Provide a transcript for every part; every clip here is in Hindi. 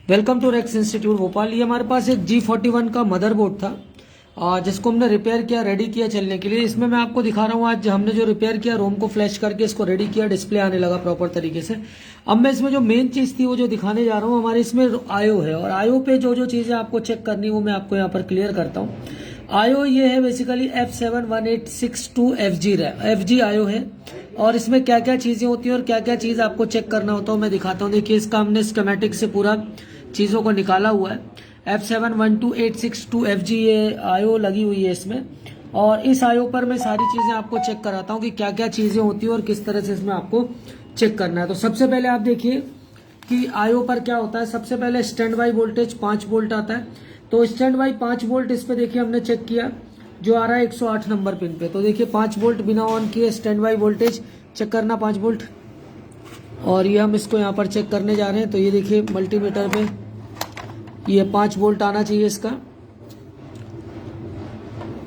Welcome to Rex institute Bhopal. ये हमारे पास एक G41 का मदरबोर्ड था जिसको हमने रिपेयर किया, रेडी किया चलने के लिए। इसमें मैं आपको दिखा रहा हूँ आज हमने जो रिपेयर किया, रोम को फ्लैश करके इसको रेडी किया, डिस्प्ले आने लगा प्रॉपर तरीके से। अब मैं इसमें जो मेन चीज़ थी वो जो दिखाने जा रहा हूँ, हमारे इसमें आयो है और आयो पे जो जो चीज़ें आपको चेक करनी है वो मैं आपको यहाँ पर क्लियर करता हूँ। आयो ये है बेसिकली F71862FG आयो है और इसमें क्या क्या चीज़ें होती हैं और क्या क्या चीज़ आपको चेक करना होता है मैं दिखाता हूँ। देखिए इसका हमने स्कीमेटिक से पूरा चीज़ों को निकाला हुआ है। F7128662FG ये आयो लगी हुई है इसमें, और इस आयो पर मैं सारी चीज़ें आपको चेक कराता हूँ कि क्या क्या चीज़ें होती हैं और किस तरह से इसमें आपको चेक करना है। तो सबसे पहले आप देखिए कि आयो पर क्या होता है। सबसे पहले स्टैंड बाई वोल्टेज 5 वोल्ट आता है। तो स्टैंड बाई 5 वोल्ट इस पे देखिए हमने चेक किया जो आ रहा है 108 नंबर पिन पे। तो देखिए 5 वोल्ट बिना ऑन किए स्टैंड बाई वोल्टेज चेक करना 5 वोल्ट, और ये हम इसको यहाँ पर चेक करने जा रहे हैं। तो ये देखिए मल्टीमीटर पे ये 5 वोल्ट आना चाहिए इसका।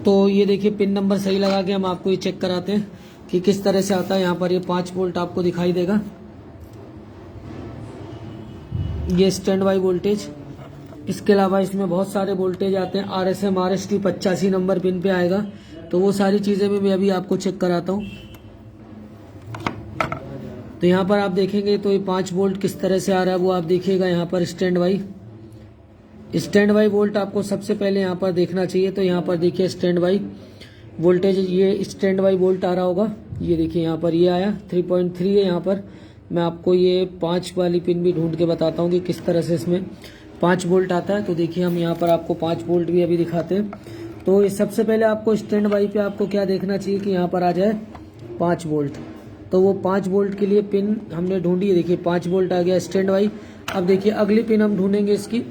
तो ये देखिए पिन नंबर सही लगा के हम आपको ये चेक कराते हैं कि किस तरह से आता है। यहाँ पर ये 5 वोल्ट आपको दिखाई देगा, ये स्टैंड बाई वोल्टेज। इसके अलावा इसमें बहुत सारे वोल्टेज आते हैं। RSM RST 85 नंबर पिन पे आएगा। तो वो सारी चीज़ें भी मैं अभी आपको चेक कराता हूँ। तो यहाँ पर आप देखेंगे तो ये 5 वोल्ट किस तरह से आ रहा है वो आप देखिएगा। यहाँ पर स्टैंड बाई वोल्ट आपको सबसे पहले यहाँ पर देखना चाहिए। तो यहाँ पर देखिए स्टैंड बाई वोल्टेज, ये स्टैंड बाई वोल्ट आ रहा होगा। ये देखिए यहाँ पर ये आया 3.3 है। यहाँ पर मैं आपको ये 5 वाली पिन भी ढूंढ के बताता हूँ कि किस तरह से इसमें 5 वोल्ट आता है। तो देखिए हम यहाँ पर आपको 5 वोल्ट भी अभी दिखाते हैं। तो इस सबसे पहले आपको स्टैंड बाई पे आपको क्या देखना चाहिए कि यहाँ पर आ जाए 5 वोल्ट। तो वो 5 वोल्ट के लिए पिन हमने ढूंढी। देखिए 5 वोल्ट आ गया स्टैंड बाई। अब देखिए अगली पिन हम ढूंढेंगे इसकी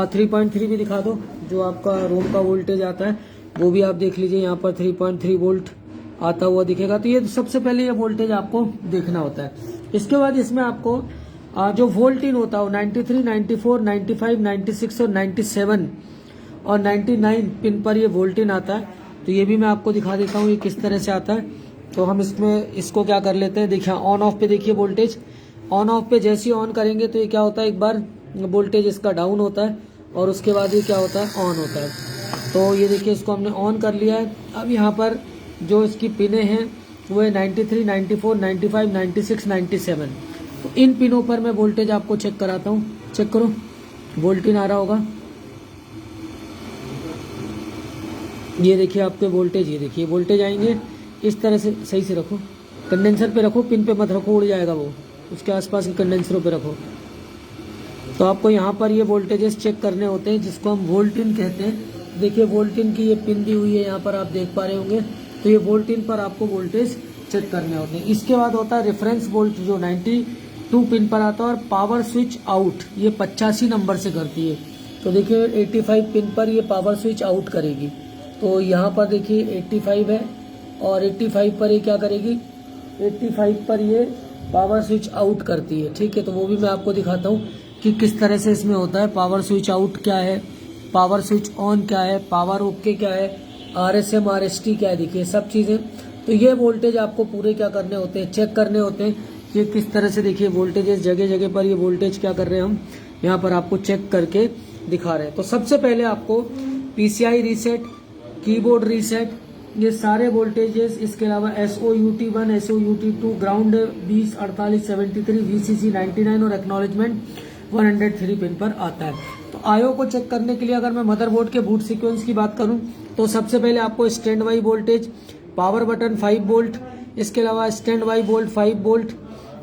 3.3 भी दिखा दो, जो आपका रोम का वोल्टेज आता है वो भी आप देख लीजिए। यहाँ पर 3.3 वोल्ट आता हुआ दिखेगा। तो ये सबसे पहले ये वोल्टेज आपको देखना होता है। इसके बाद इसमें आपको जो वोल्ट इन होता है 93, 94, 95, 96 और 97 और 99 पिन पर ये वोल्ट इन आता है। तो ये भी मैं आपको दिखा देता हूँ ये किस तरह से आता है। तो हम इसमें इसको क्या कर लेते हैं, देखिए ऑन ऑफ पे देखिए वोल्टेज ऑन ऑफ पे जैसे ही ऑन करेंगे तो ये क्या होता है, एक बार वोल्टेज इसका डाउन होता है और उसके बाद ये क्या होता है, ऑन होता है। तो ये देखिए इसको हमने ऑन कर लिया है। अब यहाँ पर जो इसकी पिनें हैं वो है 93, 94, 95, 96, 97। तो इन पिनों पर मैं वोल्टेज आपको चेक कराता हूँ। चेक करो, वोल्टेज आ रहा होगा। ये देखिए आपके वोल्टेज, ये देखिए वोल्टेज आएंगे इस तरह से। सही से रखो, कंडेंसर पे रखो, पिन पे मत रखो, उड़ जाएगा वो। उसके आसपास के कंडेंसरों पे रखो। तो आपको यहाँ पर ये वोल्टेजेस चेक करने होते हैं जिसको हम वोल्टिन कहते हैं। देखिए वोल्टिन की ये पिन दी हुई है, यहाँ पर आप देख पा रहे होंगे। तो ये वोल्टिन पर आपको वोल्टेज चेक करने होते हैं। इसके बाद होता है रेफरेंस वोल्ट जो 92 पिन पर आता है, और पावर स्विच आउट ये 85 नंबर से करती है। तो देखिए 85 पिन पर ये पावर स्विच आउट करेगी। तो यहाँ पर देखिए 85 है और 85 पर ये क्या करेगी, 85 पर ये पावर स्विच आउट करती है। ठीक है, तो वो भी मैं आपको दिखाता हूँ कि किस तरह से इसमें होता है। पावर स्विच आउट क्या है, पावर स्विच ऑन क्या है, पावर ओके क्या है, RSM RST क्या है, देखिए सब चीज़ें। तो ये वोल्टेज आपको पूरे क्या करने होते हैं, चेक करने होते हैं कि किस तरह से। देखिए वोल्टेज जगह जगह पर ये वोल्टेज क्या कर रहे हैं, हम यहाँ पर आपको चेक करके दिखा रहे हैं। तो सबसे पहले आपको PCI रीसेट, कीबोर्ड रीसेट, ये सारे वोल्टेजेस, इसके अलावा SOUT1, SOUT2, ग्राउंड 20, 48, 73, VCC 99 और एक्नॉलेजमेंट 103 पिन पर आता है। तो आयो को चेक करने के लिए अगर मैं मदरबोर्ड के बूट सीक्वेंस की बात करूं तो सबसे पहले आपको stand by voltage, power button 5 volt, इसके अलावा स्टैंड बाई वोल्ट 5 वोल्ट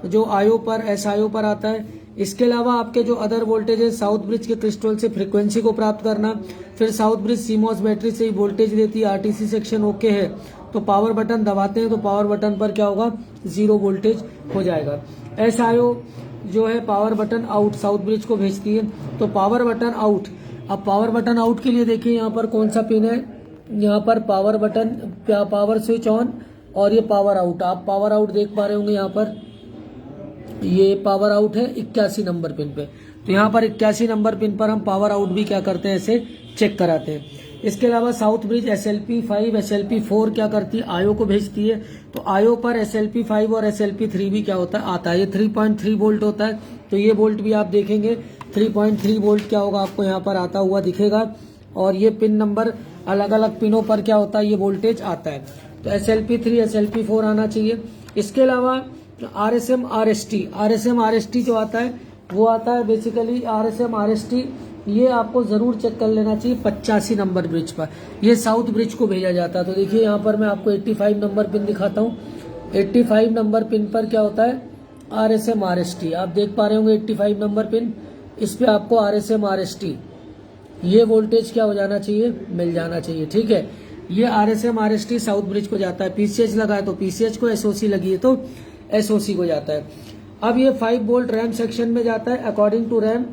जो आयो पर SIO पर आता है। इसके अलावा आपके जो अदर वोल्टेज है, साउथ ब्रिज के क्रिस्टल से फ्रीक्वेंसी को प्राप्त करना, फिर साउथ ब्रिज सीमॉस बैटरी से ही वोल्टेज देती है। RTC सेक्शन ओके है तो पावर बटन दबाते हैं तो पावर बटन पर क्या होगा, 0 वोल्टेज हो जाएगा। SIO जो है power button out south bridge को भेजती है, तो पावर बटन आउट। अब पावर बटन आउट के लिए देखिए यहाँ पर कौन सा पिन है, यहाँ पर power button, power switch on और ये पावर आउट। आप पावर आउट देख पा रहे होंगे, यहाँ पर ये पावर आउट है 81 नंबर पिन पे। तो यहाँ पर 81 नंबर पिन पर हम पावर आउट भी क्या करते हैं, ऐसे चेक कराते हैं। इसके अलावा साउथ ब्रिज SLP5 SLP4 क्या करती है, आयो को भेजती है। तो आयो पर SLP5 और SLP3 भी क्या होता है, आता है। ये 3.3 वोल्ट होता है। तो ये वोल्ट भी आप देखेंगे 3.3 वोल्ट क्या होगा आपको यहाँ पर आता हुआ दिखेगा, और ये पिन नंबर अलग अलग पिनों पर क्या होता है, ये वोल्टेज आता है। तो SLP3 SLP4 आना चाहिए। इसके अलावा RSM RST जो आता है वो आता है बेसिकली RSM RST, ये आपको ज़रूर चेक कर लेना चाहिए 85 नंबर ब्रिज पर, ये साउथ ब्रिज को भेजा जाता है। तो देखिए यहाँ पर मैं आपको 85 नंबर पिन दिखाता हूँ। 85 नंबर पिन पर क्या होता है, RSM RST, आप देख पा रहे होंगे 85 नंबर पिन, इस पे आपको RSM RST ये वोल्टेज क्या हो जाना चाहिए, मिल जाना चाहिए। ठीक है, ये RSM RST साउथ ब्रिज को जाता है। PCH लगा है तो PCH को, SOC लगी है तो SOC को जाता है। अब ये 5 वोल्ट रैम सेक्शन में जाता है अकॉर्डिंग टू रैम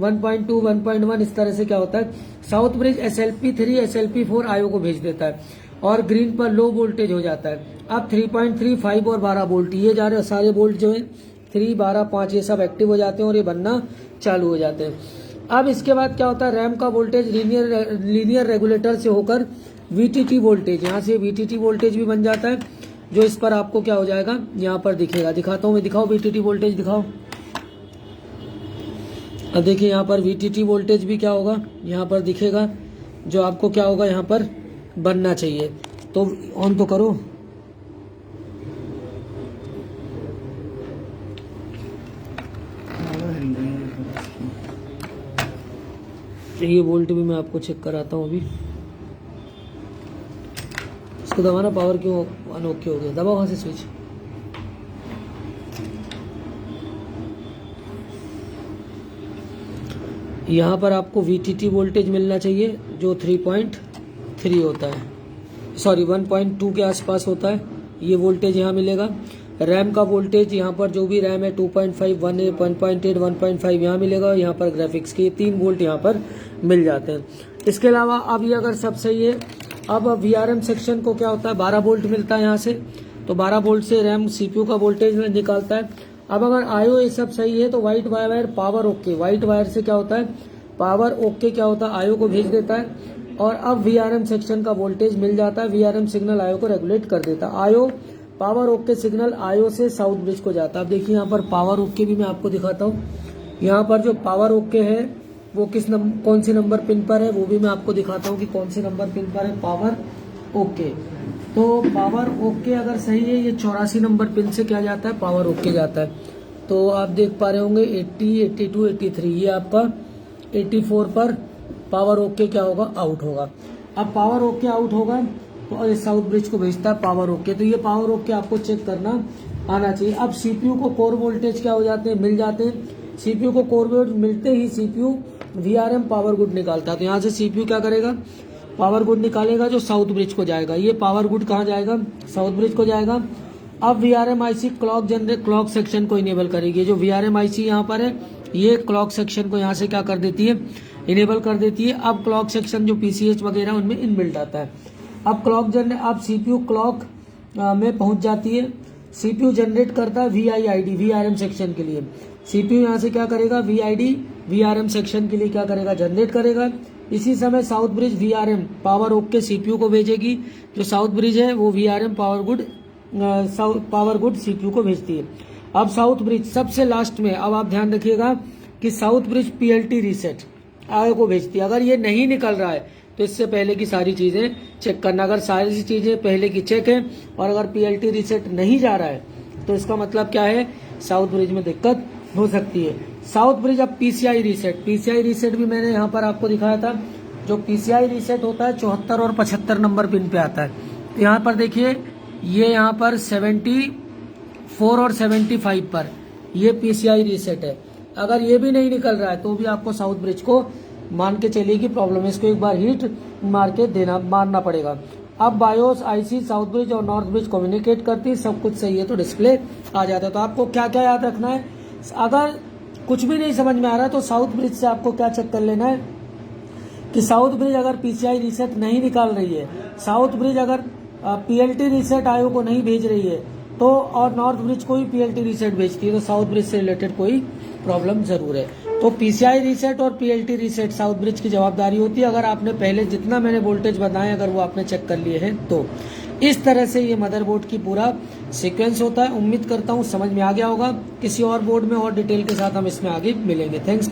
1.2 1.1, इस तरह से क्या होता है, साउथ ब्रिज SLP3 SLP4 आयो को भेज देता है, और ग्रीन पर लो वोल्टेज हो जाता है। अब 3.3 5 और 12 वोल्ट ये जा रहे सारे वोल्ट जो है 3 12 5 ये सब एक्टिव हो जाते हैं और ये बनना चालू हो जाते हैं। अब इसके बाद क्या होता है, रैम का वोल्टेज लीनियर रेगुलेटर से होकर VTT वोल्टेज, यहाँ से VTT वोल्टेज भी बन जाता है, जो इस पर आपको क्या हो जाएगा, यहाँ पर दिखेगा। दिखाता हूँ मैं, दिखाओ VTT वोल्टेज दिखाओ। अब देखिए यहाँ पर VTT वोल्टेज भी क्या होगा, यहाँ पर दिखेगा, जो आपको क्या होगा यहाँ पर बनना चाहिए। तो ऑन तो करो। ये वोल्ट भी मैं आपको चेक कराता हूँ अभी। इसको दबाना, पावर क्यों अनोखे हो गया, दबाओ वहाँ से स्विच। यहाँ पर आपको VTT वोल्टेज मिलना चाहिए जो 3.3 होता है, सॉरी 1.2 के आसपास होता है, ये वोल्टेज यहाँ मिलेगा। रैम का वोल्टेज यहाँ पर जो भी रैम है 2.5 1.8 1.5 यहाँ मिलेगा, यहाँ पर ग्राफिक्स के 3 वोल्ट यहाँ पर मिल जाते हैं। इसके अलावा अब ये अगर सब सही है, अब VRM सेक्शन को क्या होता है 12 वोल्ट मिलता है यहाँ से, तो 12 वोल्ट से रैम CPU का वोल्टेज निकालता है। अब अगर आयो ये सब सही है तो white wire power okay, white wire से क्या होता है, पावर ओके क्या होता है, आयो को भेज देता है, और अब VRM सेक्शन का वोल्टेज मिल जाता है। VRM सिग्नल आयो को रेगुलेट कर देता है। आयो पावर ओके सिग्नल आयो से साउथ ब्रिज को जाता है। अब देखिए यहाँ पर पावर ओके भी मैं आपको दिखाता हूँ। यहाँ पर जो पावर ओके है वो कौन से नंबर पिन पर है वो भी मैं आपको दिखाता हूँ कि कौन से नंबर पिन पर है पावर ओके। तो पावर ओके अगर सही है, ये 84 नंबर पिन से क्या जाता है, पावर ओके जाता है। तो आप देख पा रहे होंगे 80 82 83, ये आपका 84 पर पावर ओके क्या होगा, आउट होगा। अब पावर ओके आउट होगा तो इस साउथ ब्रिज को भेजता है पावर ओके, तो ये पावर ओके आपको चेक करना आना चाहिए। अब CPU को कोर वोल्टेज क्या हो जाते हैं, मिल जाते हैं। CPU को कोर वोल्टेज मिलते ही CPU VRM पावर गुड निकालता है, तो यहाँ से CPU क्या करेगा, पावर गुड निकालेगा जो साउथ ब्रिज को जाएगा। ये पावर गुड कहाँ जाएगा, साउथ ब्रिज को जाएगा। अब VRM IC क्लॉक सेक्शन को इनेबल करेगी। जो VRM IC यहाँ पर है ये क्लॉक सेक्शन को यहाँ से क्या कर देती है, इनेबल कर देती है। अब क्लॉक सेक्शन जो PCH वगैरह उनमें इनबिल्ट आता है। अब अब CPU क्लॉक में पहुंच जाती है। CPU जनरेट करता है VID VRM सेक्शन के लिए। CPU यहाँ से क्या करेगा, VID VRM सेक्शन के लिए क्या करेगा, जनरेट करेगा। इसी समय south bridge VRM power okay CPU को भेजेगी। जो साउथ ब्रिज है वो VRM पावर गुड CPU को भेजती है। अब साउथ ब्रिज सबसे लास्ट में, अब आप ध्यान रखिएगा कि साउथ ब्रिज PLT रीसेट आगे को भेजती है। अगर ये नहीं निकल रहा है तो इससे पहले की सारी चीजें चेक करना। अगर सारी चीजें पहले की चेक है और अगर PLT रीसेट नहीं जा रहा है तो इसका मतलब क्या है, साउथ ब्रिज में दिक्कत हो सकती है। साउथ ब्रिज अब PCI रीसेट भी मैंने यहाँ पर आपको दिखाया था। जो PCI रीसेट होता है 74 और 75 नंबर पिन पे आता है। तो यहाँ पर देखिए ये यहाँ पर 74 और 75 पर ये PCI रीसेट है। अगर ये भी नहीं निकल रहा है तो भी आपको साउथ ब्रिज को मान के चलिए कि प्रॉब्लम है, इसको एक बार हीट मार के मारना पड़ेगा। अब बायोस IC साउथ ब्रिज और नॉर्थ ब्रिज कम्युनिकेट करती है, सब कुछ सही है तो डिस्प्ले आ जाता है। तो आपको क्या क्या याद रखना है, अगर कुछ भी नहीं समझ में आ रहा है तो साउथ ब्रिज से आपको क्या चेक कर लेना है कि साउथ ब्रिज अगर PCI रीसेट नहीं निकाल रही है, साउथ ब्रिज अगर PLT रीसेट आयो को नहीं भेज रही है तो, और नॉर्थ ब्रिज को ही PLT रीसेट भेजती है तो साउथ ब्रिज से रिलेटेड कोई प्रॉब्लम जरूर है। तो PCI रीसेट और PLT रीसेट साउथ ब्रिज की जवाबदारी होती है। अगर आपने पहले जितना मैंने वोल्टेज बताया अगर वो आपने चेक कर लिए हैं तो इस तरह से ये मदरबोर्ड की पूरा सीक्वेंस होता है। उम्मीद करता हूँ समझ में आ गया होगा। किसी और बोर्ड में और डिटेल के साथ हम इसमें आगे मिलेंगे। थैंक्स।